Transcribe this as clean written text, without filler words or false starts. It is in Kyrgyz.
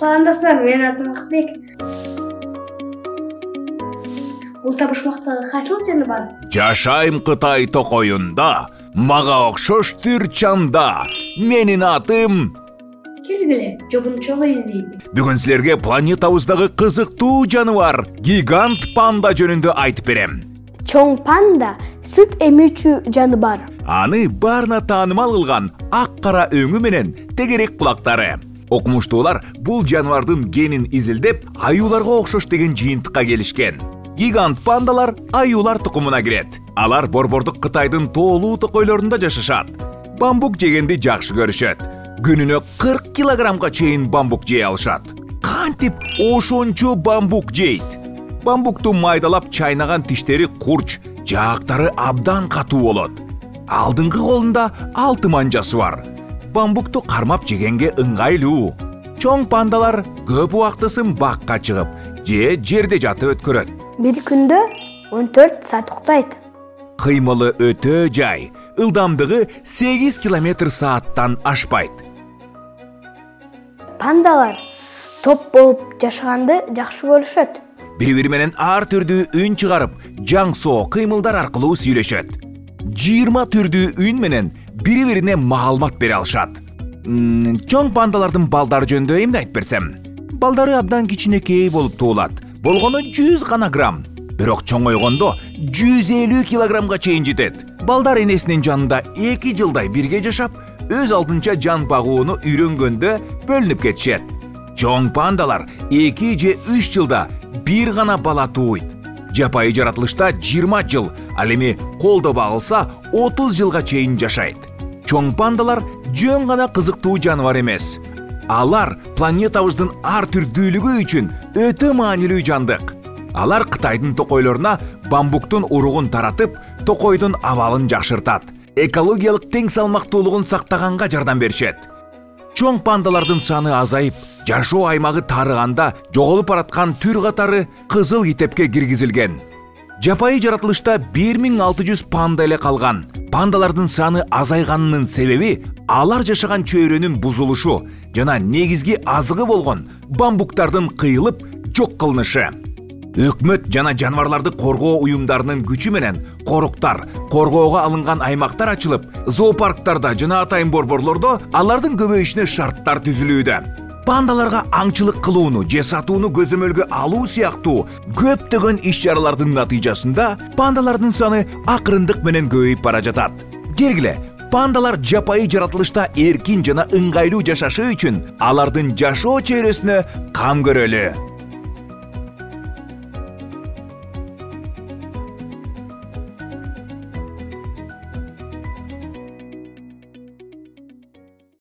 Саламдасыздар, менин атым Акбек. Бул табышмактагы кайсыл жаныбар? Жашайм Кытай токоюнда, мага окшош түрчанда. Менин атым Келгиле, жобун чогуу издейт. Бүгүн силерге планетабыздагы кызыктуу жаныбар гигант панда жөнүндө айтып берем. Чоң панда сүт эмүүчү жаныбар. Аны баарына таанымал кылган ак кара өңү менен тегерек кулактары. Окумуштуулар бул жаныбардын генин изилдеп, аюуларга окшош деген жыйынтыкка келишкен. Гигант пандалар аюулар тукумуна кирет. Алар борбордук Кытайдын тоолуу токойлорунда жашашат. Бамбук жегенди жакшы көрүшөт. Күнүнө 40 килограммга чейин бамбук жей алышат. Кантип ошончо бамбук жейт? Бамбукту майдалап чайнаган тиштери курч, жаактары абдан катуу болот. Алдыңкы колунда 6 манжасы бар. Бамбукту кармап жегенге ыңгайлуу. Чоң пандалар көп убактысын бакка чыгып, же жерде жатып өткөрөт. Бир күндө 14 саат уктайт. Кыймылы өтө жай, ылдамдыгы 8 км/сааттан ашпайт. Пандалар топ болуп жашаганды жакшы көрүшөт. Бири-бири менен ар түрдүү үн чыгарып, жаңсоо кыймылдар аркылуу сүйлөшөт. 20 түрдүү үн менен бири-бирине маалымат бере алышат. Чоң пандалардын балдары жөнүндө эмне айтып берсем? Балдары абдан кичинекей болуп туулат. Болгону 100 гана грамм. Бирок чоңойгондо 150 килограммга чейин жетет. Балдар энесинин жанында 2 жылдай бирге жашап, өз алдынча жан багууну үйрөнгөндө бөлүнүп кетишет. Чоң пандалар 2 же 3 жылда бир гана бала тууйт. Жапайы жаратылышта 20 жыл, ал эми колдо багылса 30 жылга чейин жашайт. Чоң пандалар жөн гана кызыктуу жаныбар эмес. Алар планетабыздын ар түрдүүлүгү үчүн өтө маанилүү жандык. Алар Кытайдын токойлоруна бамбуктун уругун таратып, токойдун абалын жакшыртат. Экологиялык тең салмактуулугун сактаганга жардам беришет. Чоң пандалардын саны азайып, жашоо аймагы тарыганда жоголуп бараткан түр катары кызыл китепке киргизилген. Жапайы жаратылышта 1600 панда эле калган. Пандалардын саны азайганынын себеби алар жашаган чөйрөнүн бузулушу жана негизги азыгы болгон бамбуктардын кыйылып жок кылынышы. Өкмөт жана жаныбарларды коргоо уюмдарынын күчү менен коруктар, коргоого алынган аймактар ачылып, зоопарктарда жана атайын борборлордо алардын көбөйүшүнө шарттар түзүлүүдө. Пандаларга аңчылык кылууну же сатууну көзөмөлгө алуу сыяктуу көптөгөн иш-чаралардын натыйжасында пандалардын саны акырындык менен көбөйүп бара жатат. Келгиле, пандалар жапайы жаратылышта эркин жана ыңгайлуу жашашы үчүн алардын жашоо чөйрөсүнө кам көрөлү.